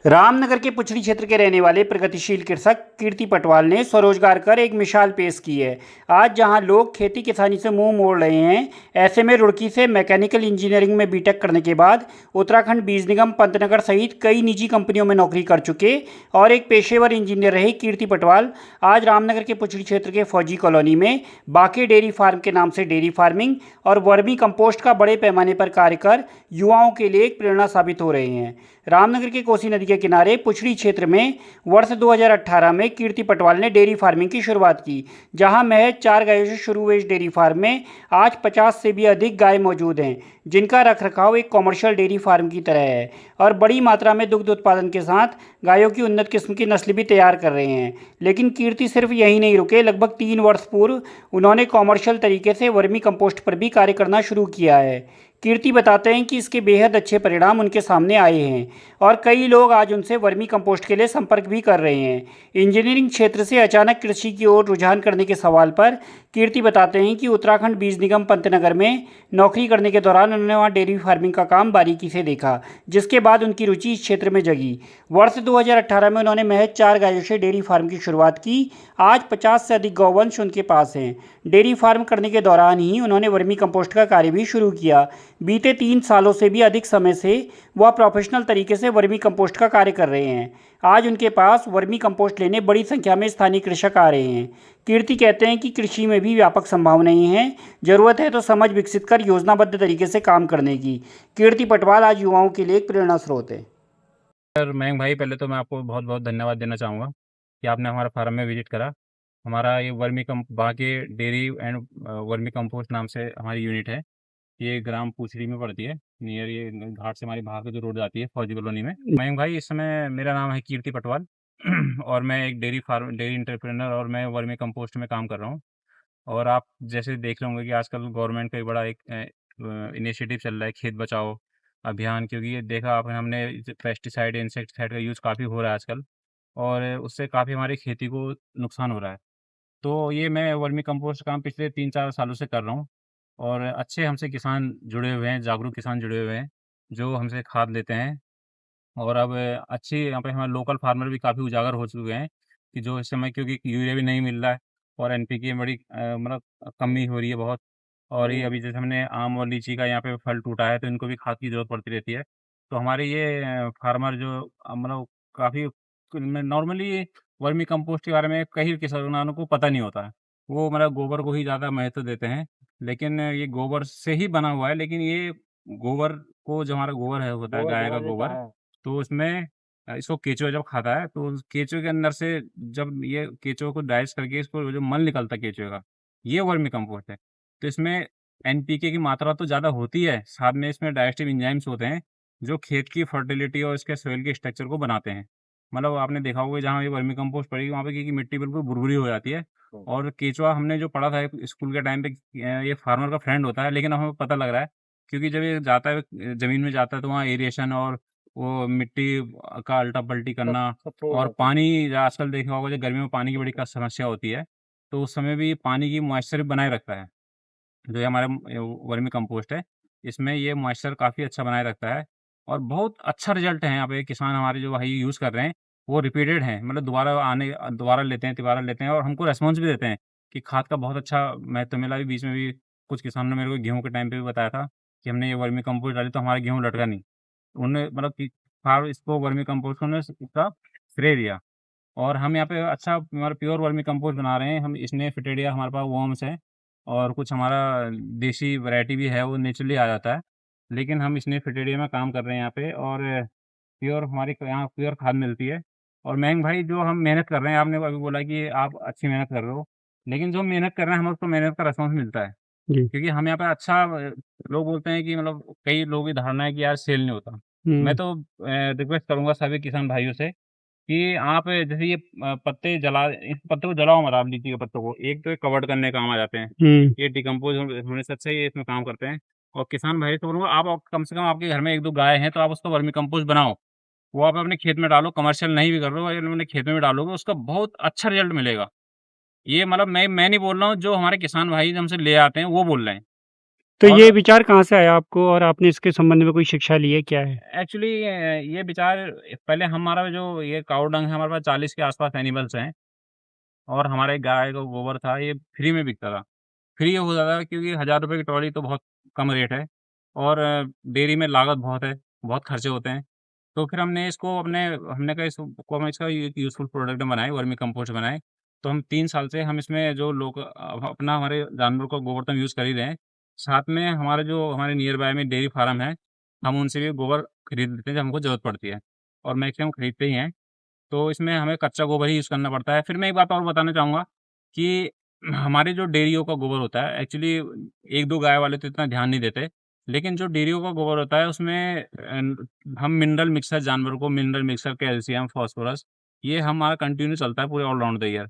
रामनगर के पुछड़ी क्षेत्र के रहने वाले प्रगतिशील कृषक कीर्ति पटवाल ने स्वरोजगार कर एक मिसाल पेश की है। आज जहां लोग खेती किसानी से मुंह मोड़ रहे हैं, ऐसे में रुड़की से मैकेनिकल इंजीनियरिंग में बीटेक करने के बाद उत्तराखंड बीज निगम पंतनगर सहित कई निजी कंपनियों में नौकरी कर चुके और एक पेशेवर इंजीनियर रहे कीर्ति पटवाल आज रामनगर के पुछड़ी क्षेत्र के फौजी कॉलोनी में बाके डेयरी फार्म के नाम से डेयरी फार्मिंग और वर्मी कंपोस्ट का बड़े पैमाने पर कार्य कर युवाओं के लिए एक प्रेरणा साबित हो रहे हैं। रामनगर के कोसी नदी के किनारे पुछड़ी क्षेत्र में वर्ष 2018 में कीर्ति पटवाल ने डेयरी फार्मिंग की शुरुआत की, जहां महज 4 गायों से शुरू हुए इस डेयरी फार्म में आज 50 से भी अधिक गाय मौजूद हैं, जिनका रखरखाव एक कॉमर्शियल डेयरी फार्म की तरह है और बड़ी मात्रा में दुग्ध उत्पादन के साथ गायों की उन्नत किस्म की नस्ल भी तैयार कर रहे हैं। लेकिन कीर्ति सिर्फ यही नहीं रुके। लगभग 3 वर्ष पूर्व उन्होंने कॉमर्शियल तरीके से वर्मी कंपोस्ट पर भी कार्य करना शुरू किया है। कीर्ति बताते हैं कि इसके बेहद अच्छे परिणाम उनके सामने आए हैं और कई लोग आज उनसे वर्मी कंपोस्ट के लिए संपर्क भी कर रहे हैं। इंजीनियरिंग क्षेत्र से अचानक कृषि की ओर रुझान करने के सवाल पर कीर्ति बताते हैं कि उत्तराखंड बीज निगम पंतनगर में नौकरी करने के दौरान उन्होंने वहाँ डेयरी फार्मिंग का काम बारीकी से देखा, जिसके बाद उनकी रुचि इस क्षेत्र में जगी। वर्ष 2018 में उन्होंने महज 4 गायों से डेयरी फार्म की शुरुआत की। आज 50 से अधिक गौवंश उनके पास हैं। डेयरी फार्म करने के दौरान ही उन्होंने वर्मी कंपोस्ट का कार्य भी शुरू किया। बीते 3 सालों से भी अधिक समय से वह प्रोफेशनल तरीके से वर्मी कंपोस्ट का कार्य कर रहे हैं। आज उनके पास वर्मी कंपोस्ट लेने बड़ी संख्या में स्थानीय कृषक आ रहे हैं। कीर्ति कहते हैं कि कृषि में भी व्यापक संभावनाएं हैं, जरूरत है तो समझ विकसित कर योजनाबद्ध तरीके से काम करने की। कीर्ति पटवाल आज युवाओं के लिए एक प्रेरणा स्रोत है। सर मयंक भाई, पहले तो मैं आपको बहुत बहुत धन्यवाद देना चाहूँगा कि आपने हमारा फार्म में विजिट करा। हमारा ये बाके डेयरी एंड वर्मी कंपोस्ट नाम से हमारी यूनिट है। ये ग्राम पूछड़ी में पड़ती है, नियर ये घाट से हमारी बाहर की जो रोड जाती है फौजी कॉलोनी में। मयंक भाई, इस समय मेरा नाम है कीर्ति पटवाल और मैं एक डेयरी इंटरप्रेनर और मैं वर्मी कंपोस्ट में काम कर रहा हूँ। और आप जैसे देख रहे होंगे कि आजकल गवर्नमेंट का एक बड़ा एक इनिशिएटिव चल रहा है, खेत बचाओ अभियान। क्योंकि ये देखा आपने, हमने पेस्टिसाइड इंसेक्टिसाइड का यूज़ काफ़ी हो रहा है आजकल और उससे काफ़ी हमारी खेती को नुकसान हो रहा है। तो ये मैं वर्मी कंपोस्ट काम पिछले 3-4 सालों से कर रहा हूँ और अच्छे हमसे किसान जुड़े हुए हैं, जागरूक किसान जुड़े हुए हैं, जो हमसे खाद लेते हैं। और अब अच्छी यहाँ पे हमारे लोकल फार्मर भी काफ़ी उजागर हो चुके हैं कि जो इस समय, क्योंकि यूरिया भी नहीं मिल रहा है और एनपीके में बड़ी मतलब कमी हो रही है बहुत। और ये अभी जैसे हमने आम और लीची का यहाँ पे फल टूटा है, तो इनको भी खाद की ज़रूरत पड़ती रहती है। तो हमारे ये फार्मर जो मतलब काफ़ी नॉर्मली वर्मी कंपोस्ट के बारे में कई किसानों को पता नहीं होता है। वो मतलब गोबर को ही ज़्यादा महत्व देते हैं, लेकिन ये गोबर से ही बना हुआ है। लेकिन ये गोबर को, जो हमारा गोबर है होता है गाय का गोबर, तो उसमें इसको केंचुआ जब खाता है तो उस केंचुए के अंदर से, जब ये केंचुए को डाइजेस्ट करके इसको जो मल निकलता है केंचुए का, ये वर्मी कंपोस्ट है। तो इसमें एनपीके की मात्रा तो ज़्यादा होती है, साथ में इसमें डाइजेस्टिव एंजाइम्स होते हैं जो खेत की फर्टिलिटी और इसके सोइल के स्ट्रक्चर को बनाते हैं। मतलब आपने देखा होगा जहाँ ये वर्मी कंपोस्ट पड़ेगी वहाँ पे की मिट्टी बिल्कुल भुरभुरी हो जाती है। और केंचुआ हमने जो पढ़ा था स्कूल के टाइम पे, ये फार्मर का फ्रेंड होता है, लेकिन अब हमें पता लग रहा है क्योंकि जब ये जाता है ज़मीन में जाता है तो वहाँ एरिएशन और वो मिट्टी का अल्टा-पल्टी करना और पानी, आजकल देखा होगा जो गर्मियों में पानी की बड़ी समस्या होती है, तो उस समय भी पानी की मॉइस्चर बनाए रखता है। जो ये हमारा वर्मी कंपोस्ट है, इसमें ये मॉइस्चर काफ़ी अच्छा बनाए रखता है और बहुत अच्छा रिज़ल्ट है। यहाँ पे किसान हमारे जो भाई यूज़ कर रहे हैं, वो रिपीटेड हैं, मतलब दोबारा लेते हैं, तिबारा लेते हैं और हमको रिस्पॉन्स भी देते हैं कि खाद का बहुत अच्छा महत्व मिला। अभी बीच में भी कुछ किसानों ने मेरे को गेहूँ के टाइम पे भी बताया था कि हमने ये वर्मी कंपोस्ट डाली तो हमारा गेहूँ लटका नहीं। उन्होंने मतलब कि इसको वर्मी कंपोस्ट को उन्होंने इसका श्रेय दिया। और हम यहाँ पे अच्छा हमारा प्योर वर्मी कंपोस्ट बना रहे हैं। हम इसने फिटेरिया हमारे पास वर्म्स है और कुछ हमारा देसी वैरायटी भी है, वो नेचुरली आ जाता है। लेकिन हम इसने फिटेरिया में काम कर रहे हैं यहाँ पे और प्योर हमारी यहाँ प्योर खाद मिलती है। और मयंक भाई, जो हम मेहनत कर रहे हैं, आपने अभी बोला कि आप अच्छी मेहनत कर रहे हो, लेकिन जो हम मेहनत कर रहे हैं हमें उसको मेहनत का रिस्पॉन्स मिलता है। जी। क्योंकि हम यहाँ पे अच्छा लोग बोलते हैं कि मतलब कई लोगों की धारणा है कि यार सेल नहीं होता। मैं तो रिक्वेस्ट करूँगा सभी किसान भाइयों से कि आप जैसे ये पत्ते इस पत्ते को जलाओ मत आप, लीची के पत्तों को। एक तो ये कवर्ड करने काम आ जाते हैं, ये डिकम्पोज़ होने से अच्छा ये इसमें काम करते हैं। और किसान भाई से बोलूँगा, आप कम से कम आपके घर में 1-2 गाय हैं तो आप उसका वर्मी कंपोस्ट बनाओ। वो आप अपने खेत में डालो, कमर्शियल नहीं भी कर रहे हो, अगर अपने खेत में भी डालोगे उसका बहुत अच्छा रिज़ल्ट मिलेगा। ये मतलब मैं नहीं बोल रहा हूँ, जो हमारे किसान भाई हमसे ले आते हैं वो बोल रहे हैं। तो और ये विचार कहाँ से आया आपको और आपने इसके संबंध में कोई शिक्षा ली है, क्या है? एक्चुअली ये विचार पहले हमारा जो ये काऊ डंग है, हमारे पास 40 के आसपास एनिमल्स हैं और हमारे गाय का गोबर था, ये फ्री में बिकता था। फ्री हो जाता है क्योंकि ₹1000 की ट्रॉली तो बहुत कम रेट है और डेयरी में लागत बहुत है, बहुत खर्चे होते हैं। तो फिर हमने कहा इसको हम इसका एक यूज़फुल प्रोडक्ट बनाएँ, वर्मी कंपोस्ट बनाएँ। तो हम 3 साल से हम इसमें जो लोग अपना हमारे जानवरों का गोबर तो हम यूज़ कर ही रहे हैं। साथ में हमारे नियर बाय में डेयरी फार्म है, हम उनसे भी गोबर खरीद लेते हैं जब हमको ज़रूरत पड़ती है और मैक्सिमम खरीदते ही हैं। तो इसमें हमें कच्चा गोबर ही यूज़ करना पड़ता है। फिर मैं एक बात और बताना चाहूँगा कि हमारे जो डेयरियों का गोबर होता है एक्चुअली 1-2 गाय वाले तो इतना ध्यान नहीं देते। लेकिन जो डेयरियों का गोबर होता है उसमें हम मिनरल मिक्सर जानवरों को मिनरल मिक्सर, कैल्शियम, फास्फोरस ये हमारा कंटिन्यू चलता है पूरे ऑल राउंड द ईयर।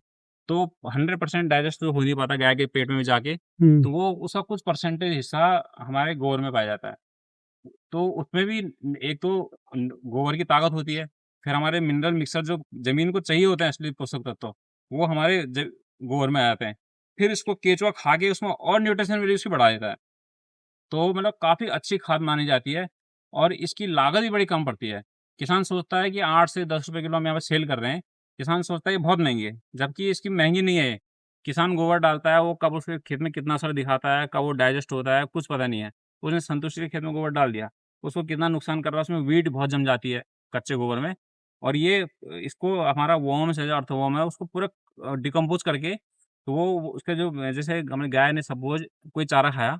तो 100% डाइजेस्ट तो हो नहीं पाता गाय के पेट में जाके, हुँ। तो वो उसका कुछ परसेंटेज हिस्सा हमारे गोबर में पाया जाता है। तो उसमें भी एक तो गोबर की ताकत होती है, फिर हमारे मिनरल मिक्सर जो ज़मीन को चाहिए होते हैं असली पोषक तत्व, वो हमारे गोबर में आ जाते हैं। फिर इसको केंचुआ खा के उसमें और न्यूट्रिशन वैल्यू उसकी बढ़ा देता है। तो मतलब काफ़ी अच्छी खाद मानी जाती है और इसकी लागत भी बड़ी कम पड़ती है। किसान सोचता है कि 8 से ₹10 किलो हम यहाँ पे सेल कर रहे हैं, किसान सोचता है ये बहुत महँगी है, जबकि इसकी महँगी नहीं है ये। किसान गोबर डालता है, वो कब उसके खेत में कितना असर दिखाता है, कब वो डाइजेस्ट होता है, कुछ पता नहीं है। उसने संतुष्टि के खेत में गोबर डाल दिया, उसको कितना नुकसान कर रहा है, उसमें वीड बहुत जम जाती है कच्चे गोबर में और ये इसको हमारा वर्म्स है जो अर्थवर्म है, उसको पूरा डिकम्पोज़ करके तो वो उसके जो जैसे हमारी गाय ने सपोज़ कोई चारा खाया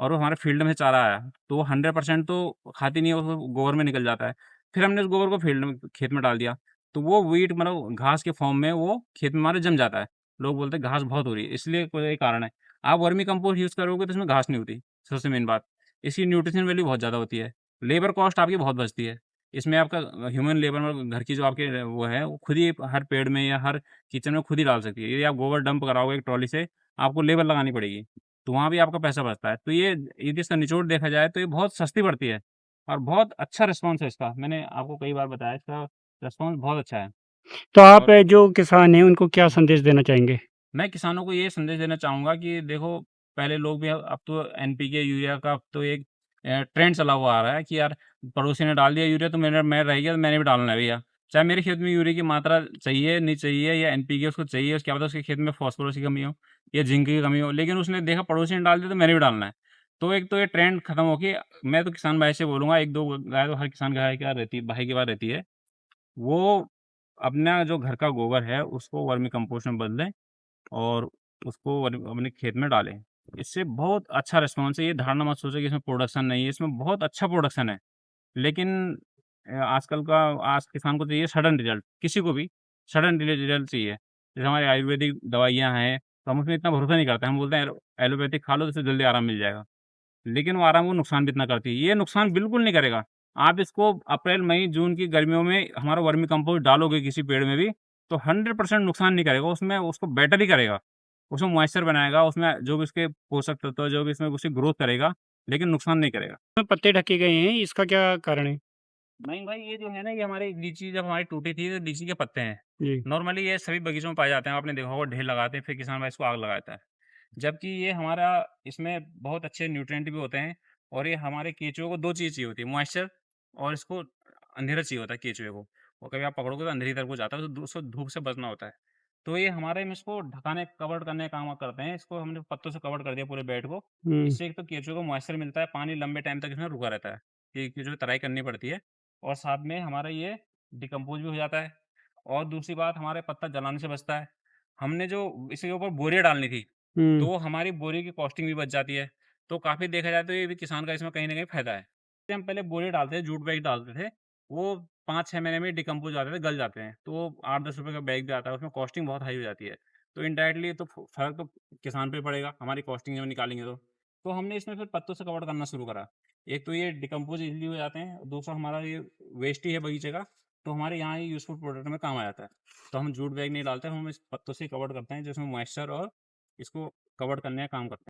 और वो हमारे फ़ील्ड में चारा आया, तो वो 100% तो खाती नहीं है, वो गोबर में निकल जाता है। फिर हमने उस गोबर को फ़ील्ड में खेत में डाल दिया, तो वो वीट मतलब घास के फ़ॉर्म में वो खेत में हमारे जम जाता है। लोग बोलते हैं घास बहुत हो रही है, इसलिए कोई यही कारण है। आप वर्मी कंपोस्ट यूज़ करोगे तो इसमें घास नहीं होती, सबसे मेन बात। इसकी न्यूट्रिशन वैल्यू बहुत ज़्यादा होती है। लेबर कॉस्ट आपकी बहुत बचती है। इसमें आपका ह्यूमन लेबर मतलब घर की जो आपके वो है, वो खुद ही हर पेड़ में या हर किचन में खुद ही डाल सकती है। यदि आप गोबर डंप कराओगे एक ट्रॉली से, आपको लेबर लगानी पड़ेगी। तो वहाँ भी आपका पैसा बचता है। तो ये यदि इसका निचोड़ देखा जाए तो ये बहुत सस्ती पड़ती है और बहुत अच्छा रिस्पॉन्स है इसका। मैंने आपको कई बार बताया इसका रिस्पॉन्स बहुत अच्छा है तो आप और जो किसान हैं, उनको क्या संदेश देना चाहेंगे? मैं किसानों को ये संदेश देना चाहूँगा कि देखो पहले लोग भी अब तो एनपीके, यूरिया का अब तो एक ट्रेंड चला हुआ आ रहा है कि यार पड़ोसी ने डाल दिया यूरिया तो मैं रह गया तो मैंने भी डालना है भैया। चाहे मेरे खेत में यूरिया की मात्रा चाहिए, नहीं चाहिए या एनपीके उसको चाहिए, उसके क्या पता उसके खेत में फास्फोरस की कमी हो या जिंक की कमी हो, लेकिन उसने देखा पड़ोसी ने डाल दिया तो मैंने भी डालना है। तो एक तो ये ट्रेंड खत्म हो के मैं तो किसान भाई से बोलूँगा 1-2 गाय तो हर किसान गाय के रहती है भाई के पास रहती है। वो अपना जो घर का गोबर है उसको वर्मी कंपोस्ट में बदलें और उसको अपने खेत में डालें। इससे बहुत अच्छा रिस्पॉन्स है, ये धारणा मत सोचो कि इसमें प्रोडक्शन नहीं है, इसमें बहुत अच्छा प्रोडक्शन है। लेकिन आजकल का आज किसान को चाहिए सडन रिज़ल्ट, किसी को भी सडन रिज़ल्ट चाहिए। जैसे हमारी आयुर्वेदिक दवाइयाँ हैं, तो हम उसमें इतना भरोसा नहीं करते हैं, हम बोलते हैं एलोपैथिक खा लो तो इससे जल्दी आराम मिल जाएगा। लेकिन वो आराम को नुकसान भी इतना करती है, ये नुकसान बिल्कुल नहीं करेगा। आप इसको अप्रैल, मई, जून की गर्मियों में हमारा वर्मी कंपोस्ट डालोगे किसी पेड़ में भी, तो 100% नुकसान नहीं करेगा, उसमें उसको बेटर ही करेगा। उसमें मॉइस्चर बनाएगा, उसमें जो भी उसके पोषक तत्व जो भी इसमें उसकी ग्रोथ करेगा, लेकिन नुकसान नहीं करेगा। में पत्ते ढके गए हैं, इसका क्या कारण है? नहीं भाई ये जो है ना, ये हमारी लीची जब हमारी टूटी थी, तो लीची के पत्ते हैं। जी। नॉर्मली ये सभी बगीचों में पाए जाते हैं, आपने देखा होगा ढेर लगाते हैं, फिर किसान भाई इसको आग लगा देता है। जबकि ये हमारा इसमें बहुत अच्छे न्यूट्रिएंट भी होते हैं और ये हमारे केंचुए को 2 चीज़ चाहिए होती है, मॉइस्चर और इसको अंधेरा चाहिए होता है केंचुए को। और कभी आप पकड़ोगे तो अंधेरी तरफ को जाता है, तो उसको धूप से बचना होता है। तो ये हमारे में इसको ढकाने कवर करने का काम करते हैं, इसको हमने पत्तों से कवर कर दिया पूरे बेड को। हुँ। इससे एक तो केंचुए को मॉइस्चर मिलता है, पानी लंबे टाइम तक इसमें रुका रहता है, कि जो तराई करनी पड़ती है और साथ में हमारा ये डिकम्पोज़ भी हो जाता है। और दूसरी बात हमारे पत्ता जलाने से बचता है। हमने जो इसके ऊपर बोरियाँ डालनी थी, हुँ। तो हमारी बोरी की कॉस्टिंग भी बच जाती है। तो काफ़ी देखा जाए तो ये भी किसान का इसमें कहीं न कहीं फ़ायदा है। जैसे हम पहले बोरे डालते थे, जूट बैग डालते थे, वो 5-6 महीने में डिकम्पोज़ हो जाते थे, गल जाते हैं। तो वो ₹8-10 का बैग भी आता है, उसमें कॉस्टिंग बहुत हाई हो जाती है। तो इनडायरेक्टली तो फ़र्क तो किसान पे पड़ेगा, हमारी कॉस्टिंग जब निकालेंगे तो। तो हमने इसमें फिर पत्तों से कवर करना शुरू करा। एक तो ये डिकम्पोज़ ईज़िली हो जाते हैं, दूसरा हमारा ये वेस्ट ही है बगीचे का, तो हमारे यहाँ ये यूज़फुल प्रोडक्ट में काम आ जाता है। तो हम जूट बैग नहीं डालते, हम इस पत्तों से कवर करते हैं, जिसमें मॉइस्चर और इसको कवर करने का काम करते हैं।